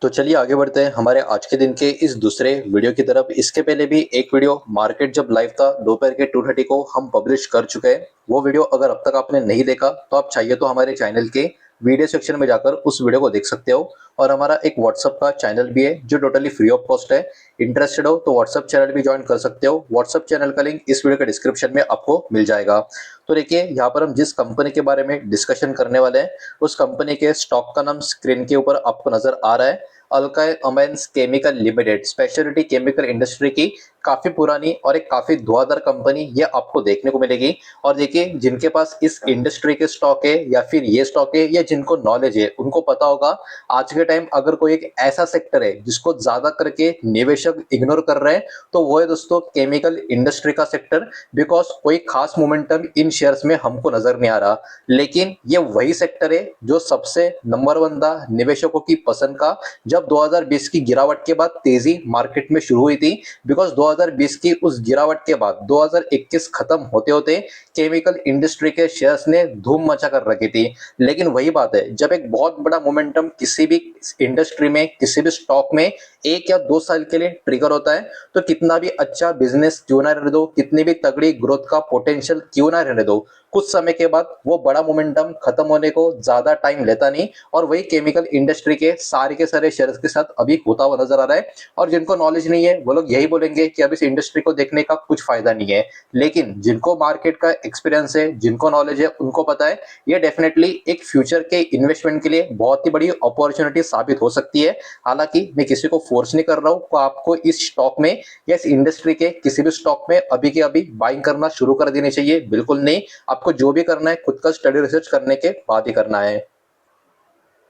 तो चलिए आगे बढ़ते हैं हमारे आज के दिन के इस दूसरे वीडियो की तरफ। इसके पहले भी एक वीडियो मार्केट जब लाइव था दोपहर के 2:30 को हम पब्लिश कर चुके हैं। वो वीडियो अगर अब तक आपने नहीं देखा तो आप चाहिए तो हमारे चैनल के वीडियो सेक्शन में जाकर उस वीडियो को देख सकते हो। और हमारा एक व्हाट्सअप का चैनल भी है जो टोटली फ्री ऑफ कॉस्ट है। इंटरेस्टेड हो तो व्हाट्सअप चैनल भी ज्वाइन कर सकते हो। व्हाट्सअप चैनल का लिंक इस वीडियो के डिस्क्रिप्शन में आपको मिल जाएगा। तो देखिए यहाँ पर हम जिस कंपनी के बारे में डिस्कशन करने वाले हैं उस कंपनी के स्टॉक का नाम स्क्रीन के ऊपर आपको नजर आ रहा है। Alkyl amines chemical limited speciality chemical industry की काफी पुरानी और एक काफी धुआंधार कंपनी ये आपको देखने को मिलेगी। और देखिए जिनके पास इस इंडस्ट्री के स्टॉक है या फिर ये स्टॉक है या जिनको नॉलेज है उनको पता होगा आज के टाइम अगर कोई एक ऐसा सेक्टर है जिसको ज्यादा करके निवेशक इग्नोर कर रहे हैं तो वो है दोस्तों केमिकल इंडस्ट्री का सेक्टर। बिकॉज कोई खास मोमेंटम इन शेयर्स में हमको नजर नहीं आ रहा, लेकिन ये वही सेक्टर है जो सबसे नंबर वन था निवेशकों की पसंद का जब 2020 की गिरावट के बाद तेजी मार्केट में शुरू हुई थी। बिकॉज 2020 की उस गिरावट के बाद 2021 खत्म होते होते केमिकल इंडस्ट्री के शेयर्स ने धूम मचा कर रखी थी। लेकिन वही बात है जब एक बहुत बड़ा मोमेंटम किसी भी इंडस्ट्री में किसी भी स्टॉक में 1 या 2 साल के लिए ट्रिगर होता है तो कितना भी अच्छा बिजनेस क्यों ना रहने दो, कितनी भी तगड़ी ग्रोथ का पोटेंशियल क्यों ना रहने दो, कुछ समय के बाद वो बड़ा मोमेंटम खत्म होने को ज्यादा टाइम लेता नहीं। और वही केमिकल इंडस्ट्री के सारे शेयर्स के साथ अभी होता हुआ नजर आ रहा है। और जिनको नॉलेज नहीं है वो लोग यही बोलेंगे कि अब इस इंडस्ट्री को देखने का कुछ फायदा नहीं है। लेकिन जिनको मार्केट का एक्सपीरियंस है जिनको नॉलेज है उनको पता है ये डेफिनेटली एक फ्यूचर के इन्वेस्टमेंट के लिए बहुत ही बड़ी अपॉर्चुनिटी साबित हो सकती है। हालांकि मैं किसी को फोर्स नहीं कर रहा हूं तो आपको इस स्टॉक में या इस इंडस्ट्री के किसी भी स्टॉक में अभी के अभी बाइंग करना शुरू कर देनी चाहिए, बिल्कुल नहीं। आपको जो भी करना है खुद का स्टडी रिसर्च करने के बाद ही करना है।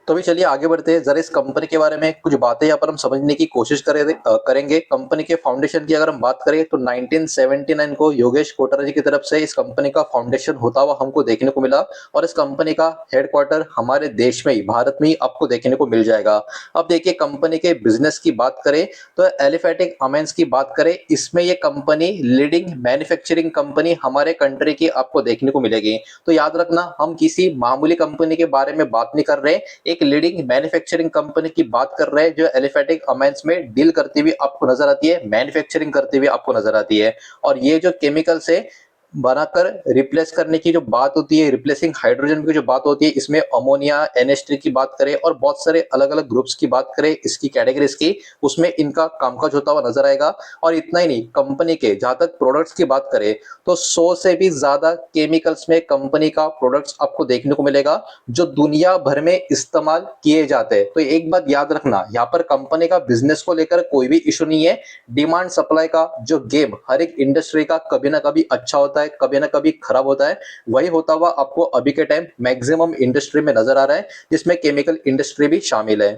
तो भी चलिए आगे बढ़ते हैं, जरा इस कंपनी के बारे में कुछ बातें यहाँ पर हम समझने की कोशिश करेंगे। कंपनी के फाउंडेशन की अगर हम बात करें तो 1979 को योगेश कोटरा जी की तरफ से इस कंपनी का फाउंडेशन होता हुआ हमको देखने को मिला। और इस कंपनी का हेडक्वार्टर हमारे देश में ही भारत में ही आपको देखने को मिल जाएगा। अब देखिए कंपनी के बिजनेस की बात करें तो एलिफेटिक अमेंस की बात करें इसमें ये कंपनी लीडिंग मैन्युफैक्चरिंग कंपनी हमारे कंट्री की आपको देखने को मिलेगी। तो याद रखना हम किसी मामूली कंपनी के बारे में बात नहीं कर रहे, एक लीडिंग मैन्युफैक्चरिंग कंपनी की बात कर रहे हैं जो एलिफेटिक अमाइंस में डील करती हुई आपको नजर आती है, मैन्युफैक्चरिंग करती हुई आपको नजर आती है। और ये जो केमिकल्स है बनाकर रिप्लेस करने की जो बात होती है, रिप्लेसिंग हाइड्रोजन की जो बात होती है, इसमें अमोनिया NH3 की बात करें और बहुत सारे अलग अलग ग्रुप्स की बात करें इसकी कैटेगरीज की, उसमें इनका कामकाज होता हुआ नजर आएगा। और इतना ही नहीं, कंपनी के जहां तक प्रोडक्ट्स की बात करें तो 100 से भी ज्यादा केमिकल्स में कंपनी का प्रोडक्ट्स आपको देखने को मिलेगा जो दुनिया भर में इस्तेमाल किए जाते हैं। तो एक बात याद रखना, यहाँ पर कंपनी का बिजनेस को लेकर कोई भी इशू नहीं है। डिमांड सप्लाई का जो गेम हर एक इंडस्ट्री का कभी ना कभी अच्छा होता है, कभी ना कभी खराब होता है, वही होता हुआ आपको अभी के टाइम मैक्सिमम इंडस्ट्री में नजर आ रहा है जिसमें केमिकल इंडस्ट्री भी शामिल है।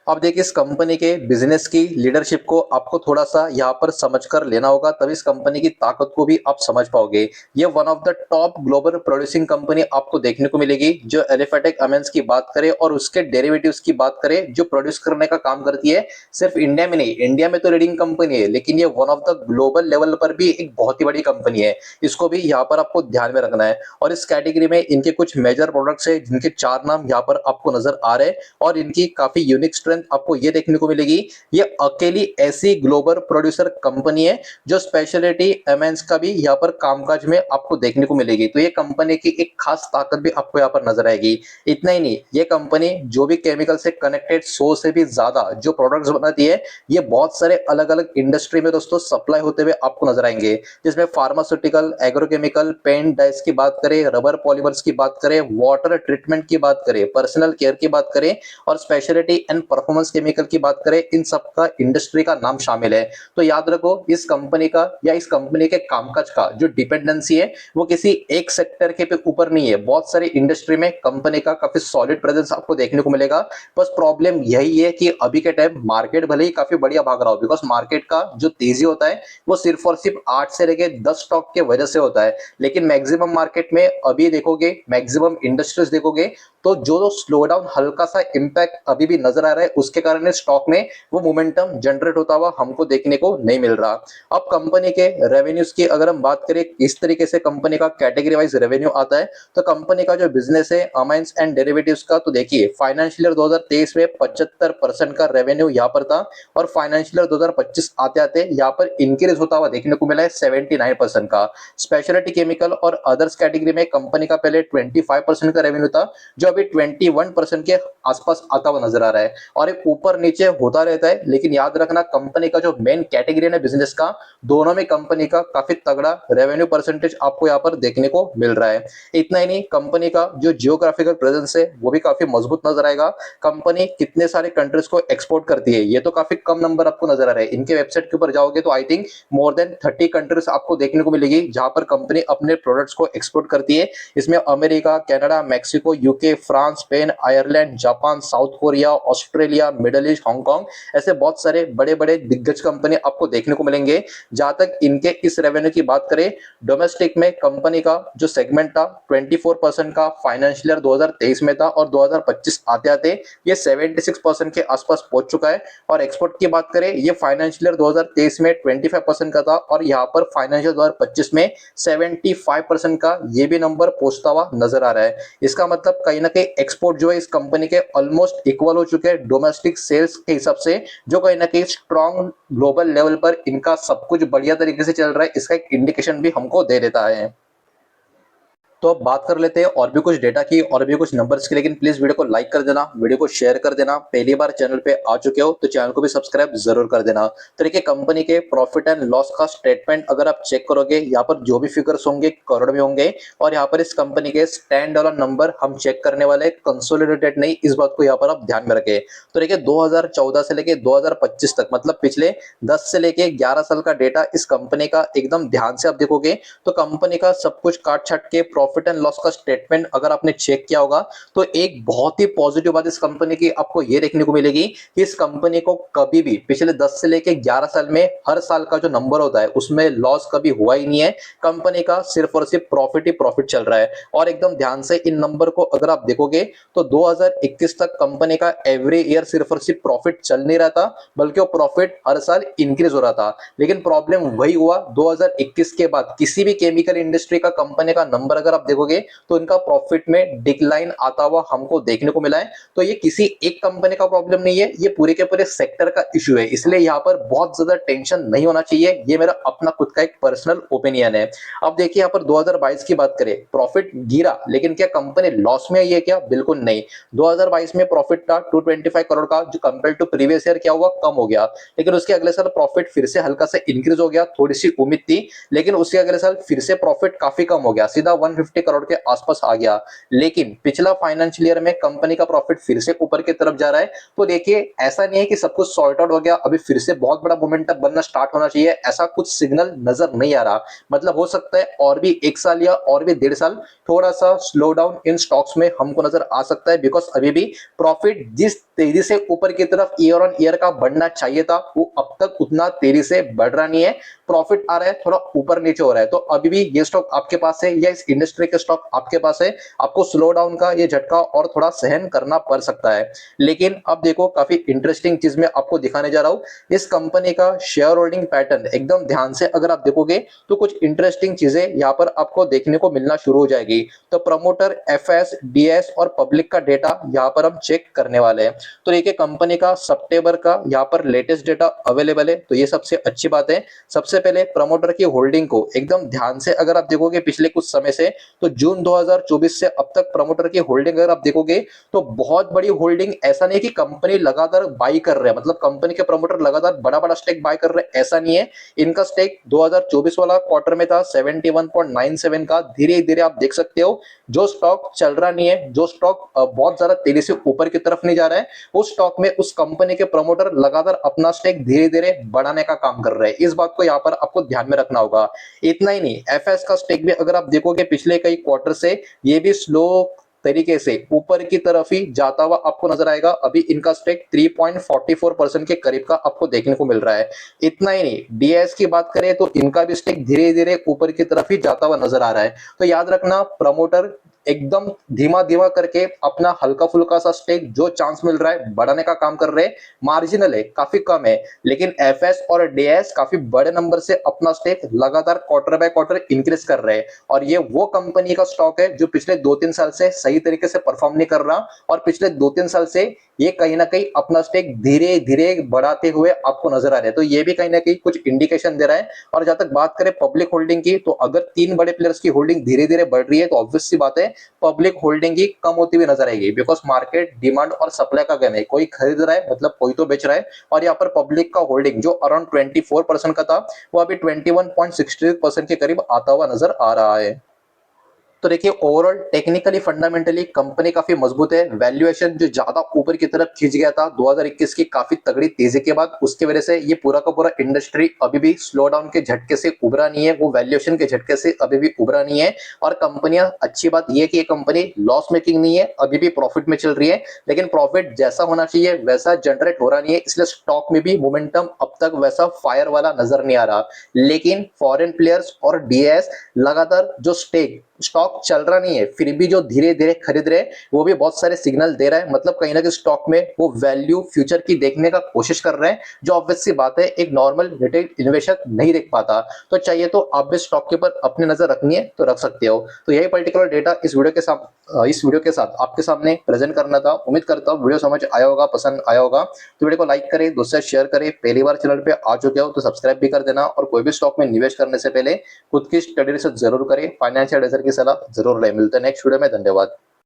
अब देखिए इस कंपनी के बिजनेस की लीडरशिप को आपको थोड़ा सा यहाँ पर समझकर लेना होगा, तभी इस कंपनी की ताकत को भी आप समझ पाओगे। ये one of the top global producing company आपको देखने को मिलेगी जो एलिफेटिक अमेंस की बात करें और उसके डेरिवेटिव्स की बात करें जो प्रोड्यूस करने का काम करती है। सिर्फ इंडिया में नहीं, इंडिया में तो लीडिंग कंपनी है लेकिन ये one of the global level पर भी एक बहुत ही बड़ी कंपनी है। इसको भी यहाँ पर आपको ध्यान में रखना है। और इस कैटेगरी में इनके कुछ मेजर प्रोडक्ट्स है जिनके 4 नाम यहाँ पर आपको नजर आ रहे हैं। और इनकी काफी यूनिक स्ट्रेंथ आपको ये देखने को मिलेगी, ये अकेली ऐसी ग्लोबल प्रोड्यूसर कंपनी है जो स्पेशलिटी एमएनस का भी यहाँ पर कामकाज में आपको देखने को मिलेगी। तो ये कंपनी की एक खास ताकत भी आपको यहाँ पर नजर आएगी। इतना ही नहीं, ये कंपनी जो भी केमिकल से कनेक्टेड 100 से भी ज्यादा जो प्रोडक्ट्स बनाती है ये बहुत सारे अलग अलग इंडस्ट्री में दोस्तों सप्लाई होते हुए आपको नजर आएंगे, जिसमें फार्मास्यूटिकल, एग्रोकेमिकल, पेंट डाइस की बात करें, रबर पॉलीमर्स की बात करें, वाटर ट्रीटमेंट की बात करें, पर्सनल केयर की बात करें और स्पेशलिटी एंड परफॉर्मेंस केमिकल की बात करें, इन सब का इंडस्ट्री का नाम शामिल है। तो याद रखो इस कंपनी का या इस कंपनी के कामकाज का जो डिपेंडेंसी है वो किसी एक सेक्टर के ऊपर नहीं है, बहुत सारी इंडस्ट्री में कंपनी का काफी सॉलिड प्रेजेंस आपको देखने को मिलेगा। बस प्रॉब्लम यही है कि अभी के टाइम मार्केट भले ही काफी बढ़िया भाग रहा हो, बिकॉज मार्केट का जो तेजी होता है वो सिर्फ और सिर्फ 8 से लेकर 10 स्टॉक के वजह से होता है। लेकिन मैक्सिमम मार्केट में अभी देखोगे, मैक्सिमम इंडस्ट्रीज देखोगे तो जो स्लो डाउन हल्का सा इंपैक्ट अभी भी नजर आ रहा है उसके कारण स्टॉक में वो मोमेंटम जनरेट होता हुआ हमको देखने को नहीं मिल रहा। अब कंपनी के रेवेन्यूज की अगर हम बात करें, इस तरीके से कंपनी का कैटेगरी वाइज रेवेन्यू आता है। तो कंपनी का जो बिजनेस है अमाइंस एंड डेरिवेटिव्स का, तो देखिए फाइनेंशियल ईयर 2023 में 75% का रेवेन्यू यहाँ पर था, और फाइनेंशियल ईयर 2025 आते आते यहाँ पर इंक्रीज होता हुआ देखने को मिला है 79% का। स्पेशलिटी केमिकल और अदर्स कैटेगरी में कंपनी का पहले 25% का रेवेन्यू था, जो अभी 21% के आसपास आता हुआ नजर आ रहा है, और एक ऊपर नीचे होता रहता है। लेकिन याद रखना, कंपनी का जो मेन कैटेगरी है बिजनेस का, दोनों में कंपनी का काफी तगड़ा रेवेन्यू परसेंटेज आपको यहाँ पर देखने को मिल रहा है। इतना ही नहीं, कंपनी का जो जियोग्राफिकल प्रेजेंस है वो भी काफी मजबूत नजर आएगा। कंपनी कितने सारे कंट्रीज को एक्सपोर्ट करती है ये तो काफी कम नंबर आपको नजर आ रहा है। इनके वेबसाइट के ऊपर जाओगे तो I think more than 30 countries आपको देखने को मिलेगी जहां पर कंपनी अपने प्रोडक्ट्स को एक्सपोर्ट करती है। इसमें America, Canada, Mexico, UK, France, Spain, Ireland, Japan, south Korea, Australia, middle east, Hong Kong, ऐसे बहुत सारे बड़े बड़े दिग्गज कंपनी आपको देखने को मिलेंगे। जहां तक इनके इस रेवेन्यू की बात करें, डोमेस्टिक में कंपनी का जो सेगमेंट था 24% का फाइनेंशियल ईयर 2023 में था, और 2025 आते आते ये 76% के आसपास पहुंच चुका है। और एक्सपोर्ट की बात करें, ये फाइनेंशियल ईयर 2023 में 25% का था, और यहाँ पर फाइनेंशियल 2025 में 75% का ये भी नंबर पहुंचता हुआ नजर आ रहा है। इसका मतलब कहीं ना कहीं एक्सपोर्ट जो है इस कंपनी के ऑलमोस्ट इक्वल हो चुके हैं डोमेस्टिक सेल्स के हिसाब से, जो कहीं ना कहीं स्ट्रॉन्ग ग्लोबल लेवल पर इनका सब कुछ बढ़िया तरीके से चल रहा है, इसका एक इंडिकेशन भी हमको दे देता है। तो अब बात कर लेते हैं और भी कुछ डेटा की और भी कुछ नंबर्स की, लेकिन प्लीज वीडियो को लाइक कर देना, वीडियो को शेयर कर देना। पहली बार चैनल पे आ चुके हो तो चैनल को भी सब्सक्राइब जरूर कर देना। तो देखिए, कंपनी के प्रॉफिट एंड लॉस का स्टेटमेंट अगर आप चेक करोगे, यहाँ पर जो भी फिगर्स होंगे करोड़ में होंगे, और यहाँ पर इस कंपनी के स्टैंड अलॉन नंबर हम चेक करने वाले, कंसोलिडेटेड नहीं, इस बात को यहाँ पर आप ध्यान में रखें। तो देखिए 2014 से लेके 2025 तक, मतलब पिछले 10 से लेके 11 साल का डेटा इस कंपनी का एकदम ध्यान से आप देखोगे तो कंपनी का सब कुछ काट छाट के प्रॉफिट एंड लॉस का स्टेटमेंट अगर आपने चेक किया होगा, तो एक बहुत ही पॉजिटिव बात इस कंपनी की आपको ये देखने को मिलेगी कि इस कंपनी को कभी भी पिछले 10 से लेके 11 साल में हर साल का जो नंबर होता है उसमें लॉस कभी हुआ ही नहीं है। कंपनी का सिर्फ और सिर्फ प्रॉफिट ही प्रॉफिट चल रहा है। और एकदम ध्यान से इन नंबर को अगर आप देखोगे तो 2021 तक कंपनी का एवरी ईयर सिर्फ और सिर्फ प्रॉफिट चल नहीं रहा था, बल्कि वो प्रॉफिट हर साल इंक्रीज हो रहा था। लेकिन प्रॉब्लम वही हुआ 2021 के बाद, किसी भी केमिकल इंडस्ट्री का कंपनी का नंबर अगर आप देखोगे तो इनका प्रॉफिट में डिक्लाइन आता हुआ हमको देखने को मिला है। तो ये किसी एक कंपनी का प्रॉब्लम नहीं है, ये पूरे के पूरे सेक्टर का इश्यू है। इसलिए यहाँ पर बहुत ज्यादा टेंशन नहीं होना चाहिए, ये मेरा अपना खुद का एक पर्सनल ओपिनियन है। अब देखिए यहाँ पर 2022 की बात करें, प्रॉफिट गिरा, लेकिन क्या कंपनी लॉस में आई है क्या? बिल्कुल नहीं। 2022 में प्रॉफिट था 225 करोड़ का, जो कंपेयर टू प्रीवियस ईयर क्या हुआ, कम हो गया। लेकिन उसके अगले साल प्रॉफिट फिर से हल्का से इंक्रीज हो गया, थोड़ी सी उम्मीद थी। लेकिन उसके अगले साल फिर से प्रॉफिट काफी कम हो गया, सीधा 150 करोड़ के आसपास आ गया। लेकिन पिछला फाइनेंशियल ईयर में कंपनी का प्रॉफिट फिर से ऊपर की तरफ जा रहा है। तो देखिए, ऐसा नहीं है कि सब कुछ सॉर्ट आउट हो गया, अभी फिर से बहुत बड़ा मोमेंटम बनना स्टार्ट होना चाहिए, ऐसा कुछ सिग्नल नजर नहीं आ रहा। मतलब हो सकता है और भी 1 साल या और भी 1.5 साल थोड़ा सा स्लो डाउन इन स्टॉक्स में हमको नजर आ सकता है, बिकॉज अभी भी प्रॉफिट जिस तेजी से ऊपर की तरफ ईयर ऑन ईयर का बढ़ना चाहिए था, वो अब तक उतना तेजी से बढ़ रहा नहीं है। प्रॉफिट आ रहा है, थोड़ा ऊपर नीचे हो रहा है। तो अभी भी ये स्टॉक आपके पास है या इस इंडस्ट्री के स्टॉक आपके पास है, आपको स्लो डाउन का ये झटका और थोड़ा सहन करना पड़ सकता है। लेकिन अब देखो, काफी इंटरेस्टिंग चीज मैं आपको दिखाने जा रहा हूं। इस कंपनी का शेयर होल्डिंग पैटर्न एकदम ध्यान से अगर आप देखोगे तो कुछ इंटरेस्टिंग चीजें यहाँ पर आपको देखने को मिलना शुरू हो जाएगी। तो प्रमोटर, एफएस, डीएस और पब्लिक का डेटा यहाँ पर हम चेक करने वाले हैं। तो देखिए, कंपनी का सितंबर का यहाँ पर लेटेस्ट डेटा अवेलेबल है, तो ये सबसे अच्छी बात है। सबसे पहले प्रमोटर की होल्डिंग को एकदम ध्यान से अगर आप देखोगे पिछले कुछ समय से, तो जून 2024 से अब तक प्रमोटर की होल्डिंग अगर आप देखोगे तो बहुत बड़ी होल्डिंग, ऐसा नहीं है कि कंपनी लगातार बाई कर रहे हैं, मतलब कंपनी के प्रमोटर लगातार बड़ा बड़ा स्टेक बाय कर रहे हैं, ऐसा नहीं है। इनका स्टेक 2024 वाला क्वार्टर में था 71.97 का। धीरे धीरे आप देख सकते हो, जो स्टॉक चल रहा नहीं है, जो स्टॉक बहुत ज्यादा तेजी से ऊपर की तरफ नहीं जा रहा है, उस स्टॉक में उस कंपनी के प्रमोटर लगातार अपना स्टेक धीरे धीरे बढ़ाने का काम कर रहे हैं। इस बात को यहाँ पर आपको ध्यान में रखना होगा। इतना ही नहीं, एफएस का स्टेक भी अगर आप देखोगे पिछले कई क्वार्टर से ये भी स्लो तरीके से ऊपर की तरफ ही जाता हुआ आपको नजर आएगा। अभी इनका स्टेक 3.44% के करीब का आपको देखने को मिल रहा है। इतना ही नहीं, डीएस की बात करें तो इनका भी स्टेक धीरे धीरे ऊपर की तरफ ही जाता हुआ नजर आ रहा है। तो याद रखना, प्रमोटर एकदम धीमा धीमा करके अपना हल्का फुल्का सा स्टेक जो चांस मिल रहा है बढ़ाने का काम कर रहे हैं। मार्जिनल है, काफी कम है, लेकिन एफएस और डीएस काफी बड़े नंबर से अपना स्टेक लगातार क्वार्टर बाय क्वार्टर इंक्रीज कर रहे हैं। और ये वो कंपनी का स्टॉक है जो पिछले 2-3 साल से सही तरीके से परफॉर्म नहीं कर रहा, और पिछले 2-3 साल से ये कहीं ना कहीं अपना स्टेक धीरे धीरे बढ़ाते हुए आपको नजर आ रहे हैं। तो ये भी कहीं ना कहीं कुछ इंडिकेशन दे रहा है। और जहां तक बात करें पब्लिक होल्डिंग की, तो अगर 3 बड़े प्लेयर्स की होल्डिंग धीरे धीरे बढ़ रही है तो ऑब्वियस सी बात है पब्लिक होल्डिंग ही कम होती हुई नजर आएगी। बिकॉज मार्केट डिमांड और सप्लाई का गेम है, कोई खरीद रहा है मतलब कोई तो बेच रहा है। और यहाँ पर पब्लिक का होल्डिंग जो अराउंड 24% का था, वो अभी 21.63% के करीब आता हुआ नजर आ रहा है। तो देखिए ओवरऑल टेक्निकली फंडामेंटली कंपनी काफी मजबूत है। वैल्यूएशन जो ज्यादा ऊपर की तरफ खींच गया था 2021 की काफी तगड़ी तेजी के बाद, उसकी वजह से ये पूरा का पूरा इंडस्ट्री अभी भी स्लो डाउन के झटके से उभरा नहीं है, वो वैल्यूएशन के झटके से अभी भी उभरा नहीं है। और कंपनियां, अच्छी बात ये कि ये कंपनी लॉस मेकिंग नहीं है, अभी भी प्रॉफिट में चल रही है, लेकिन प्रॉफिट जैसा होना चाहिए वैसा जनरेट हो रहा नहीं है, इसलिए स्टॉक में भी मोमेंटम अब तक वैसा फायर वाला नजर नहीं आ रहा। लेकिन फॉरेन प्लेयर्स और डीएस लगातार जो स्टॉक चल रहा नहीं है फिर भी जो धीरे धीरे खरीद रहे हैं, वो भी बहुत सारे सिग्नल दे रहा है। मतलब कहीं ना कहीं स्टॉक में वो वैल्यू फ्यूचर की देखने का कोशिश कर रहे हैं, जो ऑब्वियस सी बात है एक नॉर्मल रिटेल इन्वेस्टर नहीं देख पाता। तो चाहिए तो आप भी स्टॉक के ऊपर अपनी नजर रखनी है तो रख सकते हो। तो यही पर्टिकुलर डेटा इस वीडियो के साथ आपके सामने प्रेजेंट करना था। उम्मीद करता हूँ वीडियो समझ आया होगा, पसंद आया होगा। तो वीडियो को लाइक करें, दोस्तों से शेयर करें, पहली बार चैनल पे आ चुके हो तो सब्सक्राइब भी कर देना। और कोई भी स्टॉक में निवेश करने से पहले खुद की स्टडी रिसर्च जरूर करें, फाइनेंशियल एडवाइजर की सलाह जरूर लें। मिलते हैं नेक्स्ट वीडियो में, धन्यवाद।